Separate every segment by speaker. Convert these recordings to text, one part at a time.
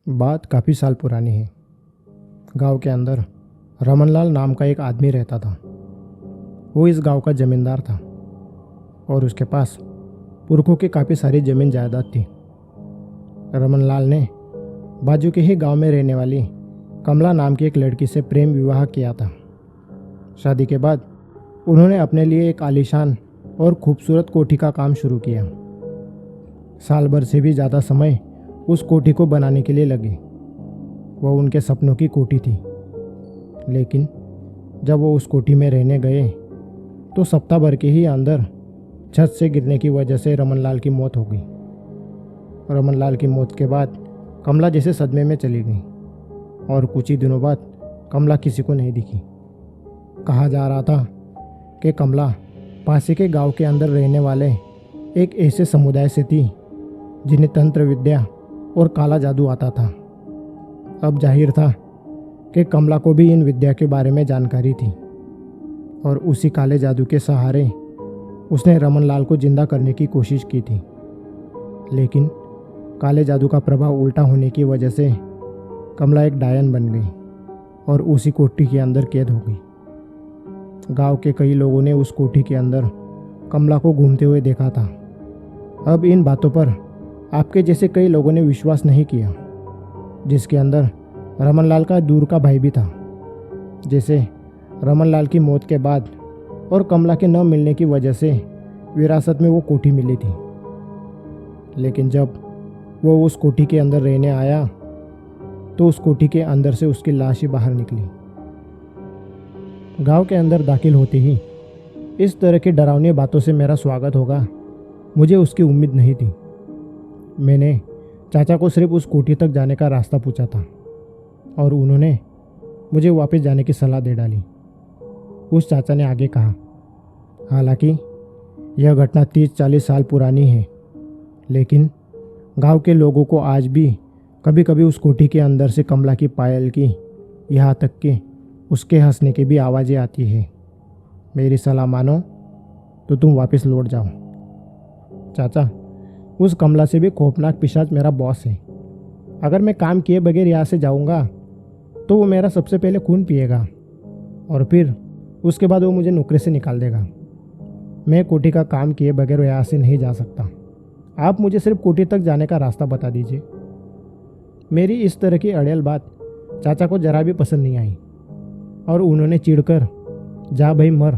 Speaker 1: बात काफ़ी साल पुरानी है। गांव के अंदर रमनलाल नाम का एक आदमी रहता था। वो इस गांव का जमींदार था और उसके पास पुरखों की काफ़ी सारी ज़मीन जायदाद थी। रमनलाल ने बाजू के ही गांव में रहने वाली कमला नाम की एक लड़की से प्रेम विवाह किया था। शादी के बाद उन्होंने अपने लिए एक आलीशान और खूबसूरत कोठी का काम शुरू किया। साल भर से भी ज़्यादा समय उस कोठी को बनाने के लिए लगे। वह उनके सपनों की कोठी थी। लेकिन जब वो उस कोठी में रहने गए तो सप्ताह भर के ही अंदर छत से गिरने की वजह से रमनलाल की मौत हो गई। रमनलाल की मौत के बाद कमला जैसे सदमे में चली गई और कुछ ही दिनों बाद कमला किसी को नहीं दिखी। कहा जा रहा था कि कमला पास के गांव के अंदर रहने वाले एक ऐसे समुदाय से थी जिन्हें तंत्र विद्या और काला जादू आता था। अब जाहिर था कि कमला को भी इन विद्या के बारे में जानकारी थी और उसी काले जादू के सहारे उसने रमनलाल को जिंदा करने की कोशिश की थी। लेकिन काले जादू का प्रभाव उल्टा होने की वजह से कमला एक डायन बन गई और उसी कोठी के अंदर कैद हो गई। गांव के कई लोगों ने उस कोठी के अंदर कमला को घूमते हुए देखा था। अब इन बातों पर आपके जैसे कई लोगों ने विश्वास नहीं किया, जिसके अंदर रमनलाल का दूर का भाई भी था। जैसे रमनलाल की मौत के बाद और कमला के न मिलने की वजह से विरासत में वो कोठी मिली थी। लेकिन जब वो उस कोठी के अंदर रहने आया तो उस कोठी के अंदर से उसकी लाश ही बाहर निकली। गांव के अंदर दाखिल होते ही इस तरह की डरावनी बातों से मेरा स्वागत होगा, मुझे उसकी उम्मीद नहीं थी। मैंने चाचा को सिर्फ उस कोठी तक जाने का रास्ता पूछा था और उन्होंने मुझे वापस जाने की सलाह दे डाली। उस चाचा ने आगे कहा, हालांकि यह घटना 30-40 साल पुरानी है, लेकिन गांव के लोगों को आज भी कभी कभी उस कोठी के अंदर से कमला की पायल की, यहाँ तक कि उसके हंसने की भी आवाज़ें आती है। मेरी सलाह मानो तो तुम वापस लौट जाओ। चाचा, उस कमला से भी खौफनाक पिशाच मेरा बॉस है। अगर मैं काम किए बगैर यहाँ से जाऊँगा तो वो मेरा सबसे पहले खून पिएगा और फिर उसके बाद वो मुझे नौकरी से निकाल देगा। मैं कोठी का काम किए बगैर यहाँ से नहीं जा सकता। आप मुझे सिर्फ कोठी तक जाने का रास्ता बता दीजिए। मेरी इस तरह की अड़ियल बात चाचा को जरा भी पसंद नहीं आई और उन्होंने चिढ़कर जा भाई मर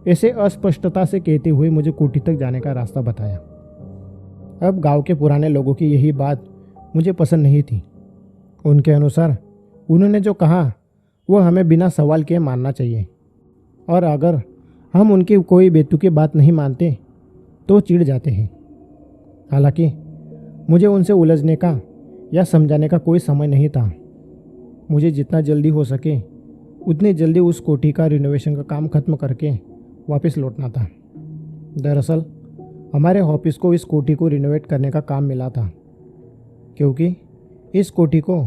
Speaker 1: ऐसे अस्पष्टता से कहते हुए मुझे कोठी तक जाने का रास्ता बताया। अब गांव के पुराने लोगों की यही बात मुझे पसंद नहीं थी। उनके अनुसार उन्होंने जो कहा वो हमें बिना सवाल किए मानना चाहिए और अगर हम उनकी कोई बेतुकी बात नहीं मानते तो चिढ़ जाते हैं। हालांकि मुझे उनसे उलझने का या समझाने का कोई समय नहीं था। मुझे जितना जल्दी हो सके उतनी जल्दी उस कोठी का रिनोवेशन का काम खत्म करके वापस लौटना था। दरअसल हमारे ऑफिस को इस कोठी को रिनोवेट करने का काम मिला था, क्योंकि इस कोठी को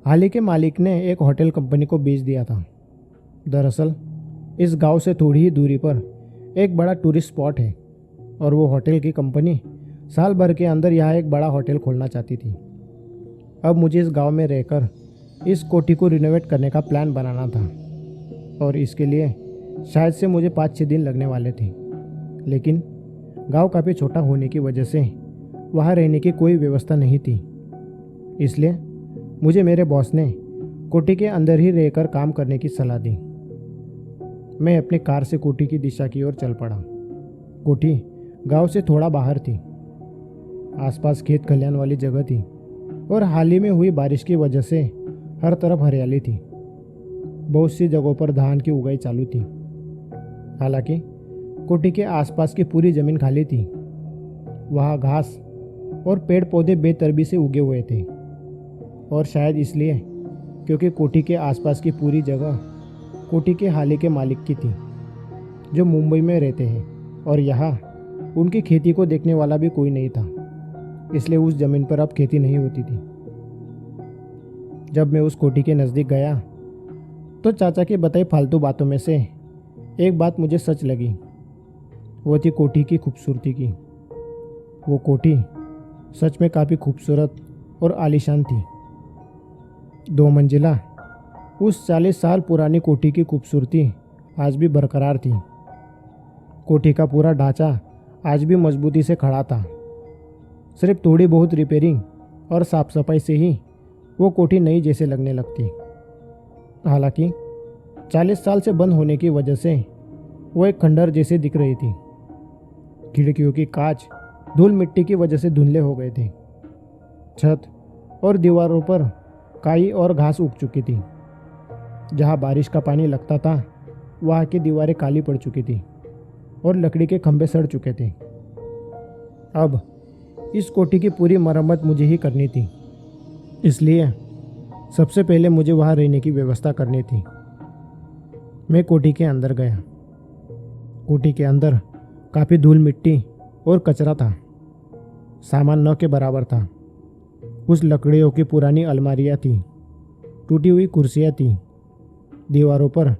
Speaker 1: हाल ही के मालिक ने एक होटल कंपनी को बेच दिया था। दरअसल इस गांव से थोड़ी ही दूरी पर एक बड़ा टूरिस्ट स्पॉट है और वो होटल की कंपनी साल भर के अंदर यहाँ एक बड़ा होटल खोलना चाहती थी। अब मुझे इस गांव में रहकर इस कोठी को रिनोवेट करने का प्लान बनाना था और इसके लिए शायद से मुझे 5-6 दिन लगने वाले थे। लेकिन गांव काफ़ी छोटा होने की वजह से वहाँ रहने की कोई व्यवस्था नहीं थी। इसलिए मुझे मेरे बॉस ने कोठी के अंदर ही रहकर काम करने की सलाह दी। मैं अपनी कार से कोठी की दिशा की ओर चल पड़ा। कोठी गांव से थोड़ा बाहर थी। आसपास खेत खलियान वाली जगह थी और हाल ही में हुई बारिश की वजह से हर तरफ हरियाली थी। बहुत सी जगहों पर धान की उगाई चालू थी। हालांकि कोठी के आसपास की पूरी ज़मीन खाली थी। वहाँ घास और पेड़ पौधे बेतरबी से उगे हुए थे और शायद इसलिए क्योंकि कोठी के आसपास की पूरी जगह कोठी के हाल ही के मालिक की थी, जो मुंबई में रहते हैं और यहाँ उनकी खेती को देखने वाला भी कोई नहीं था। इसलिए उस ज़मीन पर अब खेती नहीं होती थी। जब मैं उस कोठी के नज़दीक गया तो चाचा की बताई फालतू बातों में से एक बात मुझे सच लगी। वो थी कोठी की खूबसूरती की। वो कोठी सच में काफ़ी खूबसूरत और आलीशान थी। दो मंजिला उस 40 साल पुरानी कोठी की खूबसूरती आज भी बरकरार थी। कोठी का पूरा ढांचा आज भी मजबूती से खड़ा था। सिर्फ थोड़ी बहुत रिपेयरिंग और साफ सफाई से ही वो कोठी नई जैसे लगने लगती। हालांकि 40 साल से बंद होने की वजह से वो एक खंडहर जैसे दिख रही थी। खिड़कियों की कांच धूल मिट्टी की वजह से धुंधले हो गए थे। छत और दीवारों पर काई और घास उग चुकी थी। जहाँ बारिश का पानी लगता था वहाँ की दीवारें काली पड़ चुकी थी और लकड़ी के खंभे सड़ चुके थे। अब इस कोठी की पूरी मरम्मत मुझे ही करनी थी, इसलिए सबसे पहले मुझे वहाँ रहने की व्यवस्था करनी थी। मैं कोठी के अंदर गया। कोठी के अंदर काफ़ी धूल मिट्टी और कचरा था। सामान न के बराबर था। कुछ लकड़ियों की पुरानी अलमारियाँ थी, टूटी हुई कुर्सियाँ थी। दीवारों पर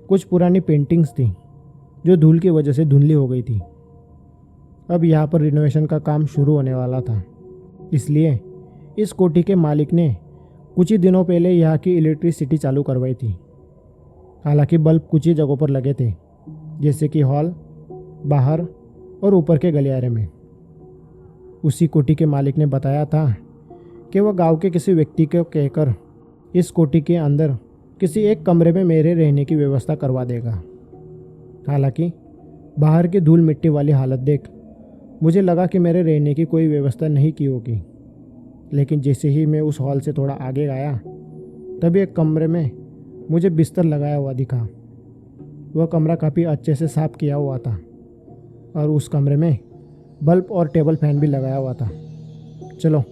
Speaker 1: कुछ पुरानी पेंटिंग्स थी जो धूल की वजह से धुंधली हो गई थी। अब यहाँ पर रिनोवेशन का काम शुरू होने वाला था, इसलिए इस कोठी के मालिक ने कुछ ही दिनों पहले यहाँ की इलेक्ट्रिसिटी चालू करवाई थी। हालांकि बल्ब कुछ ही जगहों पर लगे थे, जैसे कि हॉल, बाहर और ऊपर के गलियारे में। उसी कोठी के मालिक ने बताया था कि वह गांव के किसी व्यक्ति को कहकर इस कोठी के अंदर किसी एक कमरे में मेरे रहने की व्यवस्था करवा देगा। हालांकि बाहर की धूल मिट्टी वाली हालत देख मुझे लगा कि मेरे रहने की कोई व्यवस्था नहीं की होगी। लेकिन जैसे ही मैं उस हॉल से थोड़ा आगे गया, तभी एक कमरे में मुझे बिस्तर लगाया हुआ दिखा। वह कमरा काफ़ी अच्छे से साफ किया हुआ था और उस कमरे में बल्ब और टेबल फैन भी लगाया हुआ था। चलो,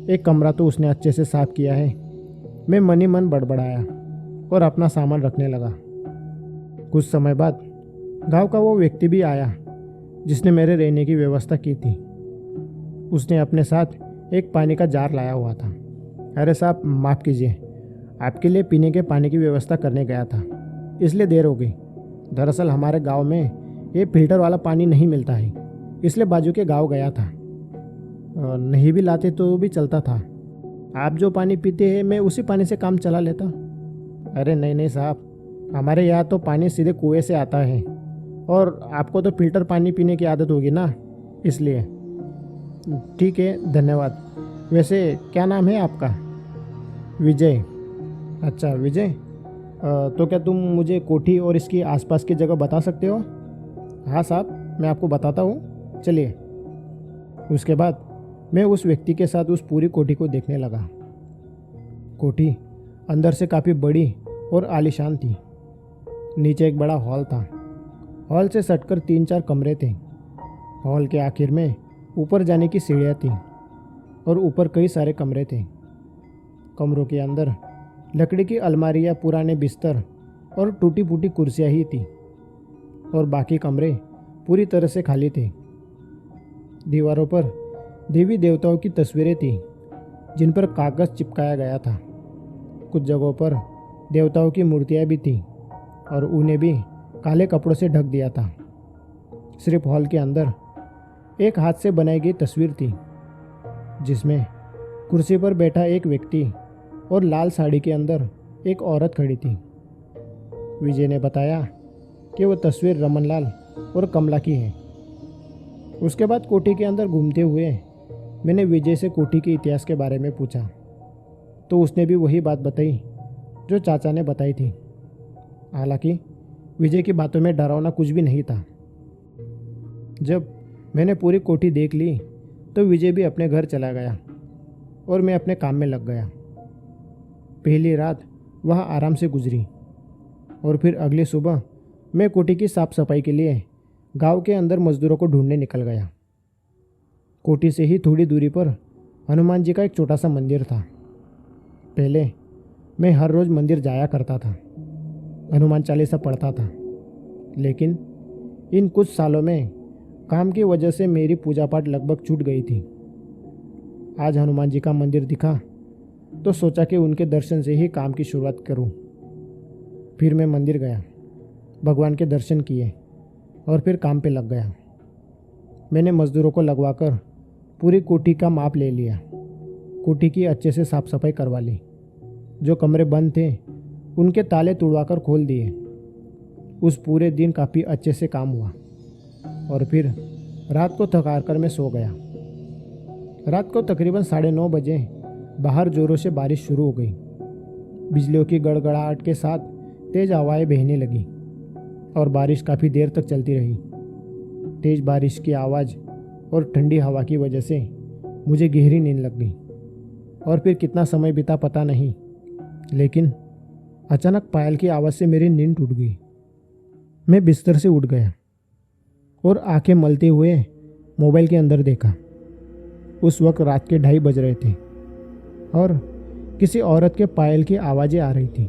Speaker 1: एक कमरा तो उसने अच्छे से साफ किया है। मैं मन ही मन बड़बड़ाया और अपना सामान रखने लगा। कुछ समय बाद गांव का वो व्यक्ति भी आया जिसने मेरे रहने की व्यवस्था की थी। उसने अपने साथ एक पानी का जार लाया हुआ था। अरे साहब, माफ़ कीजिए, आपके लिए पीने के पानी की व्यवस्था करने गया था, इसलिए देर हो गई। दरअसल हमारे गांव में ये फिल्टर वाला पानी नहीं मिलता है, इसलिए बाजू के गांव गया था। नहीं भी लाते तो भी चलता था। आप जो पानी पीते हैं मैं उसी पानी से काम चला लेता। अरे नहीं नहीं साहब, हमारे यहाँ तो पानी सीधे कुएं से आता है और आपको तो फिल्टर पानी पीने की आदत होगी ना, इसलिए। ठीक है, धन्यवाद। वैसे क्या नाम है आपका? विजय। अच्छा विजय, तो क्या तुम मुझे कोठी और इसकी आसपास की जगह बता सकते हो? हाँ साहब, मैं आपको बताता हूँ, चलिए। उसके बाद मैं उस व्यक्ति के साथ उस पूरी कोठी को देखने लगा। कोठी अंदर से काफ़ी बड़ी और आलीशान थी। नीचे एक बड़ा हॉल था। हॉल से सटकर 3-4 कमरे थे। हॉल के आखिर में ऊपर जाने की सीढ़ियाँ थीं और ऊपर कई सारे कमरे थे। कमरों के अंदर लकड़ी की अलमारियाँ, पुराने बिस्तर और टूटी फूटी कुर्सियाँ ही थीं और बाकी कमरे पूरी तरह से खाली थे। दीवारों पर देवी देवताओं की तस्वीरें थीं जिन पर कागज़ चिपकाया गया था। कुछ जगहों पर देवताओं की मूर्तियाँ भी थीं और उन्हें भी काले कपड़ों से ढक दिया था। सिर्फ हॉल के अंदर एक हाथ से बनाई गई तस्वीर थी जिसमें कुर्सी पर बैठा एक व्यक्ति और लाल साड़ी के अंदर एक औरत खड़ी थी। विजय ने बताया कि वह तस्वीर रमनलाल और कमला की है। उसके बाद कोठी के अंदर घूमते हुए मैंने विजय से कोठी के इतिहास के बारे में पूछा तो उसने भी वही बात बताई जो चाचा ने बताई थी। हालांकि विजय की बातों में डरावना कुछ भी नहीं था। जब मैंने पूरी कोठी देख ली तो विजय भी अपने घर चला गया और मैं अपने काम में लग गया। पहली रात वहाँ आराम से गुजरी और फिर अगली सुबह मैं कोठी की साफ सफाई के लिए गांव के अंदर मजदूरों को ढूंढने निकल गया। कोठी से ही थोड़ी दूरी पर हनुमान जी का एक छोटा सा मंदिर था। पहले मैं हर रोज़ मंदिर जाया करता था, हनुमान चालीसा पढ़ता था, लेकिन इन कुछ सालों में काम की वजह से मेरी पूजा पाठ लगभग छूट गई थी। आज हनुमान जी का मंदिर दिखा तो सोचा कि उनके दर्शन से ही काम की शुरुआत करूं। फिर मैं मंदिर गया, भगवान के दर्शन किए और फिर काम पे लग गया। मैंने मज़दूरों को लगवाकर पूरी कोठी का माप ले लिया। कोठी की अच्छे से साफ सफाई करवा ली। जो कमरे बंद थे उनके ताले तुड़वाकर खोल दिए। उस पूरे दिन काफ़ी अच्छे से काम हुआ और फिर रात को थक कर मैं सो गया। रात को तकरीबन 9:30 बजे बाहर ज़ोरों से बारिश शुरू हो गई। बिजलियों की गड़गड़ाहट के साथ तेज़ हवाएं बहने लगी और बारिश काफ़ी देर तक चलती रही। तेज़ बारिश की आवाज़ और ठंडी हवा की वजह से मुझे गहरी नींद लग गई और फिर कितना समय बीता पता नहीं, लेकिन अचानक पायल की आवाज़ से मेरी नींद टूट गई। मैं बिस्तर से उठ गया और आंखें मलते हुए मोबाइल के अंदर देखा। उस वक्त रात के 2:30 बज रहे थे और किसी औरत के पायल की आवाज़ें आ रही थी।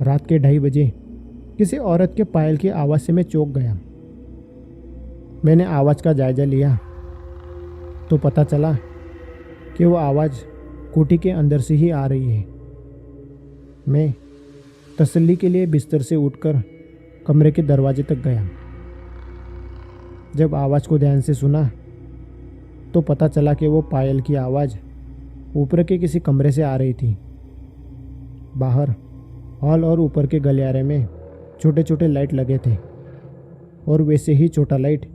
Speaker 1: रात के 2:30 बजे किसी औरत के पायल की आवाज़ से मैं चौंक गया। मैंने आवाज़ का जायज़ा लिया तो पता चला कि वो आवाज़ कोठी के अंदर से ही आ रही है। मैं तसल्ली के लिए बिस्तर से उठकर कमरे के दरवाजे तक गया। जब आवाज़ को ध्यान से सुना तो पता चला कि वो पायल की आवाज़ ऊपर के किसी कमरे से आ रही थी। बाहर हॉल और ऊपर के गलियारे में छोटे छोटे लाइट लगे थे और वैसे ही छोटा लाइट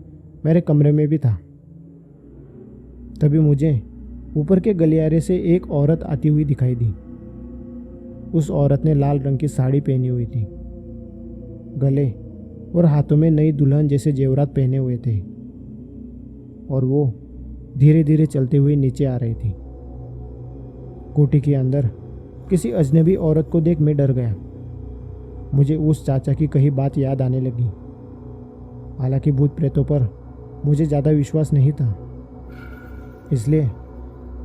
Speaker 1: मेरे कमरे में भी था। तभी मुझे ऊपर के गलियारे से एक औरत आती हुई दिखाई दी। उस औरत ने लाल रंग की साड़ी पहनी हुई थी। गले और हाथों में नई दुल्हन जैसे जेवरात पहने हुए थे और वो धीरे धीरे चलते हुए नीचे आ रही थी। कोठी के अंदर किसी अजनबी औरत को देख मैं डर गया। मुझे उस चाचा की कही बात याद आने लगी। हालांकि भूत प्रेतों पर मुझे ज़्यादा विश्वास नहीं था, इसलिए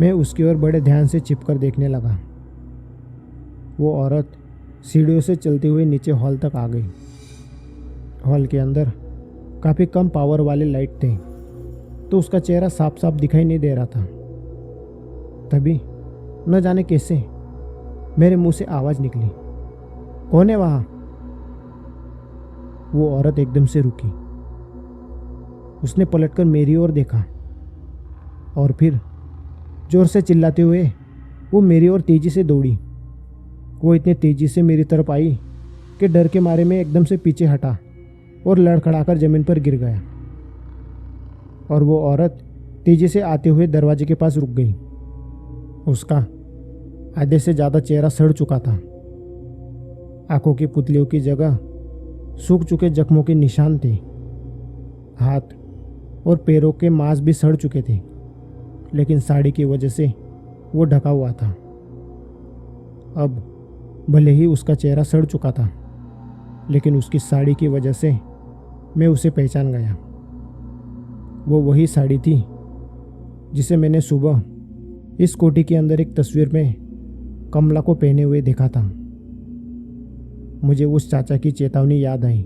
Speaker 1: मैं उसकी ओर बड़े ध्यान से छिपकर देखने लगा। वो औरत सीढ़ियों से चलते हुए नीचे हॉल तक आ गई। हॉल के अंदर काफ़ी कम पावर वाले लाइट थे, तो उसका चेहरा साफ साफ दिखाई नहीं दे रहा था। तभी न जाने कैसे मेरे मुंह से आवाज़ निकली, कौन है वहाँ? वो औरत एकदम से रुकी। उसने पलटकर मेरी ओर देखा और फिर जोर से चिल्लाते हुए वो मेरी ओर तेजी से दौड़ी। वो इतनी तेजी से मेरी तरफ आई कि डर के मारे में एकदम से पीछे हटा और लड़खड़ाकर ज़मीन पर गिर गया। और वो औरत तेजी से आते हुए दरवाजे के पास रुक गई। उसका आधे से ज़्यादा चेहरा सड़ चुका था। आंखों की पुतलियों की जगह सूख चुके जख्मों के निशान थे। हाथ और पैरों के मांस भी सड़ चुके थे, लेकिन साड़ी की वजह से वो ढका हुआ था। अब भले ही उसका चेहरा सड़ चुका था, लेकिन उसकी साड़ी की वजह से मैं उसे पहचान गया। वो वही साड़ी थी जिसे मैंने सुबह इस कोठी के अंदर एक तस्वीर में कमला को पहने हुए देखा था। मुझे उस चाचा की चेतावनी याद आई,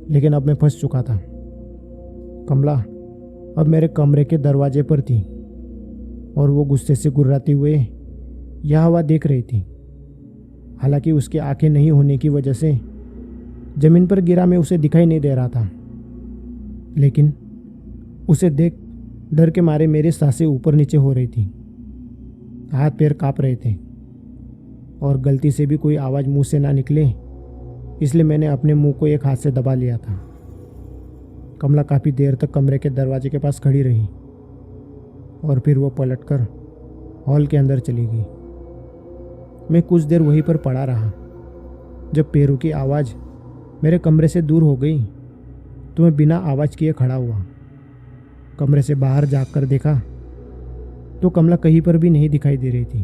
Speaker 1: लेकिन अब मैं फंस चुका था। कमला अब मेरे कमरे के दरवाजे पर थी और वो गुस्से से गुर्राते हुए यह हवा देख रही थी। हालांकि उसकी आंखें नहीं होने की वजह से जमीन पर गिरा मैं उसे दिखाई नहीं दे रहा था, लेकिन उसे देख डर के मारे मेरी सांसें ऊपर नीचे हो रही थी। हाथ पैर कांप रहे थे और गलती से भी कोई आवाज़ मुंह से ना निकले, इसलिए मैंने अपने मुंह को एक हाथ से दबा लिया था। कमला काफ़ी देर तक कमरे के दरवाजे के पास खड़ी रही और फिर वो पलटकर हॉल के अंदर चली गई। मैं कुछ देर वहीं पर पड़ा रहा। जब पैरों की आवाज़ मेरे कमरे से दूर हो गई तो मैं बिना आवाज़ किए खड़ा हुआ। कमरे से बाहर जाकर देखा तो कमला कहीं पर भी नहीं दिखाई दे रही थी।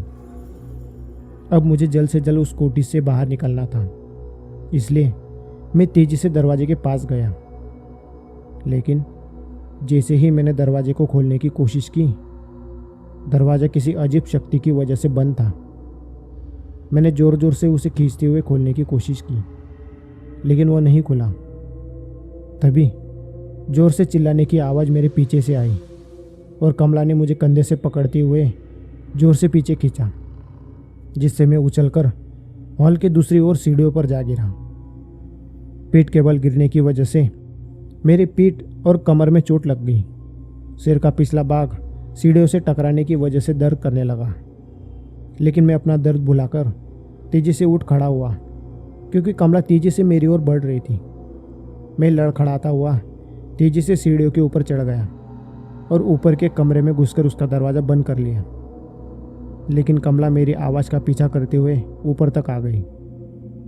Speaker 1: अब मुझे जल्द से जल्द उस कोठी से बाहर निकलना था, इसलिए मैं तेज़ी से दरवाजे के पास गया। लेकिन जैसे ही मैंने दरवाजे को खोलने की कोशिश की, दरवाज़ा किसी अजीब शक्ति की वजह से बंद था। मैंने ज़ोर ज़ोर से उसे खींचते हुए खोलने की कोशिश की, लेकिन वह नहीं खुला। तभी ज़ोर से चिल्लाने की आवाज़ मेरे पीछे से आई और कमला ने मुझे कंधे से पकड़ते हुए ज़ोर से पीछे खींचा, जिससे मैं उछलकर हॉल के दूसरी ओर सीढ़ियों पर जा गिरा। पीठ के बल गिरने की वजह से मेरी पीठ और कमर में चोट लग गई। सिर का पिछला भाग सीढ़ियों से टकराने की वजह से दर्द करने लगा, लेकिन मैं अपना दर्द भुलाकर तेजी से उठ खड़ा हुआ, क्योंकि कमला तेजी से मेरी ओर बढ़ रही थी। मैं लड़खड़ाता हुआ तेजी से सीढ़ियों के ऊपर चढ़ गया और ऊपर के कमरे में घुसकर उसका दरवाज़ा बंद कर लिया। लेकिन कमला मेरी आवाज़ का पीछा करते हुए ऊपर तक आ गई।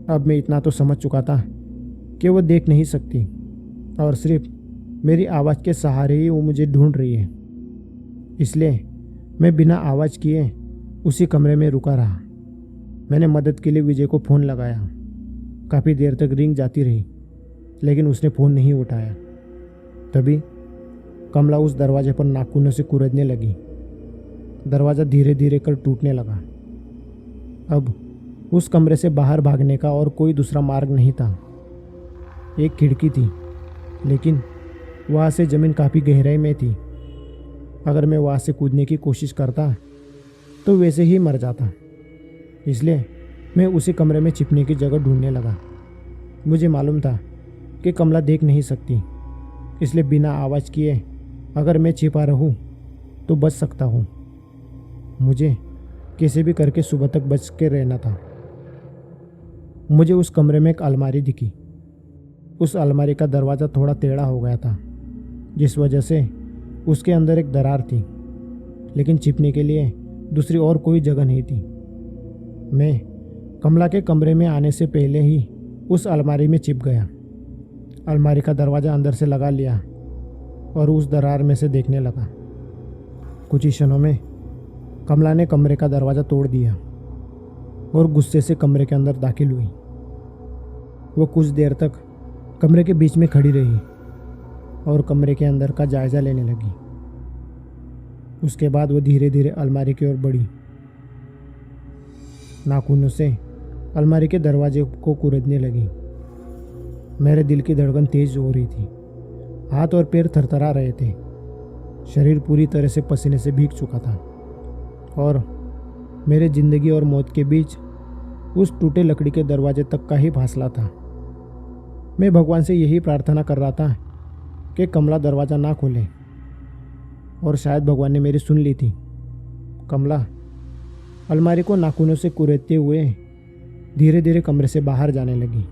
Speaker 1: अब मैं इतना तो समझ चुका था कि वो देख नहीं सकती और सिर्फ मेरी आवाज़ के सहारे ही वो मुझे ढूंढ रही है। इसलिए मैं बिना आवाज़ किए उसी कमरे में रुका रहा। मैंने मदद के लिए विजय को फ़ोन लगाया। काफ़ी देर तक रिंग जाती रही, लेकिन उसने फ़ोन नहीं उठाया। तभी कमला उस दरवाजे पर नाखूनों से कुरेदने लगी। दरवाज़ा धीरे धीरे कर टूटने लगा। अब उस कमरे से बाहर भागने का और कोई दूसरा मार्ग नहीं था। एक खिड़की थी, लेकिन वहाँ से ज़मीन काफ़ी गहराई में थी। अगर मैं वहाँ से कूदने की कोशिश करता तो वैसे ही मर जाता। इसलिए मैं उसी कमरे में छिपने की जगह ढूंढने लगा। मुझे मालूम था कि कमला देख नहीं सकती, इसलिए बिना आवाज़ किए अगर मैं छिपा रहूं तो बच सकता हूं। मुझे कैसे भी करके सुबह तक बच के रहना था। मुझे उस कमरे में एक अलमारी दिखी। उस अलमारी का दरवाज़ा थोड़ा टेढ़ा हो गया था, जिस वजह से उसके अंदर एक दरार थी, लेकिन छिपने के लिए दूसरी और कोई जगह नहीं थी। मैं कमला के कमरे में आने से पहले ही उस अलमारी में छिप गया। अलमारी का दरवाज़ा अंदर से लगा लिया और उस दरार में से देखने लगा। कुछ ही क्षणों में कमला ने कमरे का दरवाज़ा तोड़ दिया और गुस्से से कमरे के अंदर दाखिल हुई। वो कुछ देर तक कमरे के बीच में खड़ी रही और कमरे के अंदर का जायज़ा लेने लगी। उसके बाद वो धीरे धीरे अलमारी की ओर बढ़ी। नाखूनों से अलमारी के दरवाजे को कुरेदने लगी। मेरे दिल की धड़कन तेज हो रही थी। हाथ और पैर थरथरा रहे थे। शरीर पूरी तरह से पसीने से भीग चुका था और मेरे ज़िंदगी और मौत के बीच उस टूटे लकड़ी के दरवाजे तक का ही फासला था। मैं भगवान से यही प्रार्थना कर रहा था कि कमला दरवाज़ा ना खोले, और शायद भगवान ने मेरी सुन ली थी। कमला अलमारी को नाखूनों से कुरेदते हुए धीरे धीरे कमरे से बाहर जाने लगी।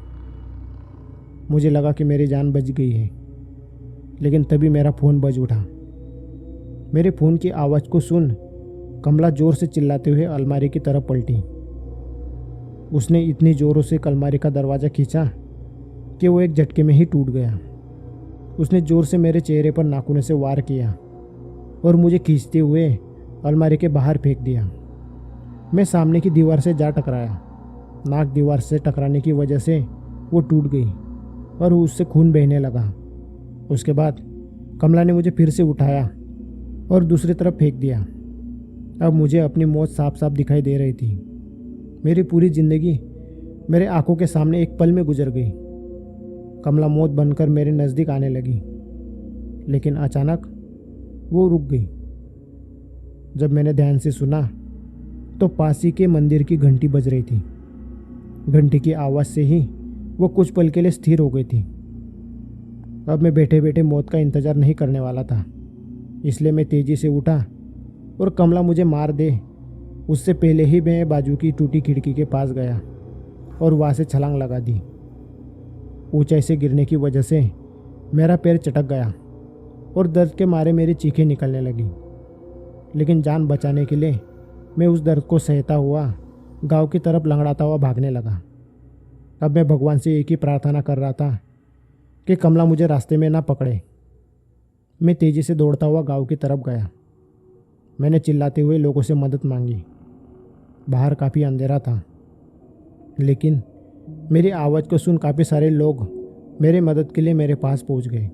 Speaker 1: मुझे लगा कि मेरी जान बच गई है, लेकिन तभी मेरा फ़ोन बज उठा। मेरे फ़ोन की आवाज़ को सुन कमला ज़ोर से चिल्लाते हुए अलमारी की तरफ पलटी। उसने इतनी ज़ोरों से अलमारी का दरवाज़ा खींचा कि वो एक झटके में ही टूट गया। उसने ज़ोर से मेरे चेहरे पर नाखूनों से वार किया और मुझे खींचते हुए अलमारी के बाहर फेंक दिया। मैं सामने की दीवार से जा टकराया। नाक दीवार से टकराने की वजह से वो टूट गई और उससे खून बहने लगा। उसके बाद कमला ने मुझे फिर से उठाया और दूसरी तरफ फेंक दिया। अब मुझे अपनी मौत साफ साफ दिखाई दे रही थी। मेरी पूरी ज़िंदगी मेरे आंखों के सामने एक पल में गुजर गई। कमला मौत बनकर मेरे नज़दीक आने लगी, लेकिन अचानक वो रुक गई। जब मैंने ध्यान से सुना तो पास ही के मंदिर की घंटी बज रही थी। घंटी की आवाज़ से ही वो कुछ पल के लिए स्थिर हो गई थी। अब मैं बैठे बैठे मौत का इंतज़ार नहीं करने वाला था, इसलिए मैं तेज़ी से उठा और कमला मुझे मार दे उससे पहले ही मैं बाजू की टूटी खिड़की के पास गया और वहाँ से छलांग लगा दी। ऊंचाई से गिरने की वजह से मेरा पैर चटक गया और दर्द के मारे मेरी चीखें निकलने लगी, लेकिन जान बचाने के लिए मैं उस दर्द को सहता हुआ गांव की तरफ लंगड़ाता हुआ भागने लगा। अब मैं भगवान से एक ही प्रार्थना कर रहा था कि कमला मुझे रास्ते में ना पकड़े। मैं तेज़ी से दौड़ता हुआ गांव की तरफ गया। मैंने चिल्लाते हुए लोगों से मदद मांगी। बाहर काफ़ी अंधेरा था, लेकिन मेरी आवाज़ को सुन काफ़ी सारे लोग मेरी मदद के लिए मेरे पास पहुंच गए।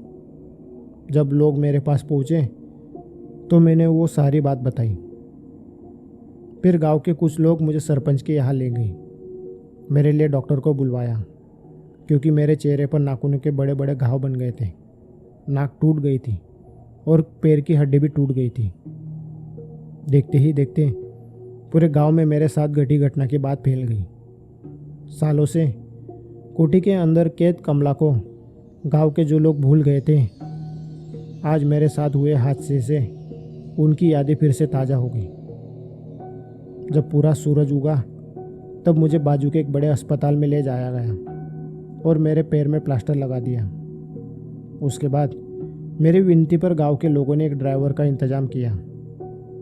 Speaker 1: जब लोग मेरे पास पहुंचे तो मैंने वो सारी बात बताई। फिर गांव के कुछ लोग मुझे सरपंच के यहाँ ले गए। मेरे लिए डॉक्टर को बुलवाया, क्योंकि मेरे चेहरे पर नाखूनों के बड़े बड़े घाव बन गए थे। नाक टूट गई थी और पैर की हड्डी भी टूट गई थी। देखते ही देखते पूरे गांव में मेरे साथ घटी घटना की बात फैल गई। सालों से कोठी के अंदर कैद कमला को गांव के जो लोग भूल गए थे, आज मेरे साथ हुए हादसे से उनकी यादें फिर से ताज़ा हो गई। जब पूरा सूरज उगा तब मुझे बाजू के एक बड़े अस्पताल में ले जाया गया और मेरे पैर में प्लास्टर लगा दिया। उसके बाद मेरी विनती पर गांव के लोगों ने एक ड्राइवर का इंतज़ाम किया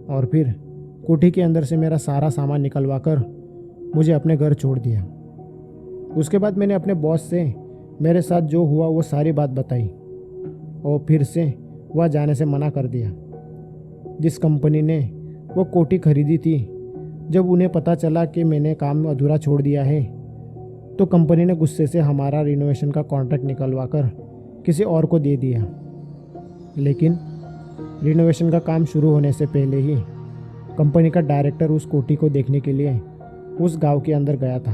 Speaker 1: और फिर कोठी के अंदर से मेरा सारा सामान निकलवा कर मुझे अपने घर छोड़ दिया। उसके बाद मैंने अपने बॉस से मेरे साथ जो हुआ वो सारी बात बताई और फिर से वह जाने से मना कर दिया। जिस कंपनी ने वो कोठी खरीदी थी, जब उन्हें पता चला कि मैंने काम अधूरा छोड़ दिया है तो कंपनी ने गुस्से से हमारा रिनोवेशन का कॉन्ट्रैक्ट निकलवा कर किसी और को दे दिया। लेकिन रिनोवेशन का काम शुरू होने से पहले ही कंपनी का डायरेक्टर उस कोठी को देखने के लिए उस गांव के अंदर गया था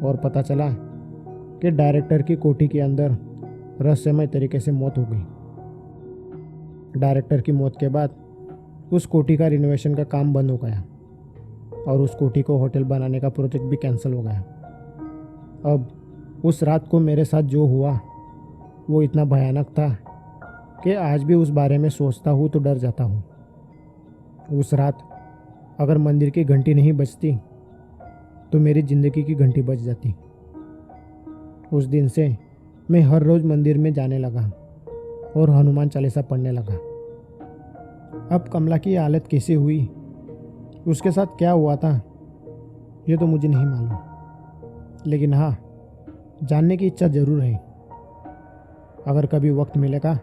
Speaker 1: और पता चला कि डायरेक्टर की कोठी के अंदर रहस्यमय तरीके से मौत हो गई। डायरेक्टर की मौत के बाद उस कोठी का रिनोवेशन का काम बंद हो गया और उस कोठी को होटल बनाने का प्रोजेक्ट भी कैंसिल हो गया। अब उस रात को मेरे साथ जो हुआ वो इतना भयानक था कि आज भी उस बारे में सोचता हूँ तो डर जाता हूँ। उस रात अगर मंदिर की घंटी नहीं बजती तो मेरी ज़िंदगी की घंटी बज जाती। उस दिन से मैं हर रोज़ मंदिर में जाने लगा और हनुमान चालीसा पढ़ने लगा। अब कमला की हालत कैसे हुई, उसके साथ क्या हुआ था, ये तो मुझे नहीं मालूम, लेकिन हाँ, जानने की इच्छा ज़रूर है। अगर कभी वक्त मिलेगा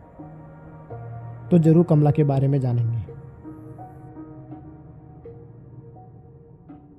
Speaker 1: तो ज़रूर कमला के बारे में जानेंगे।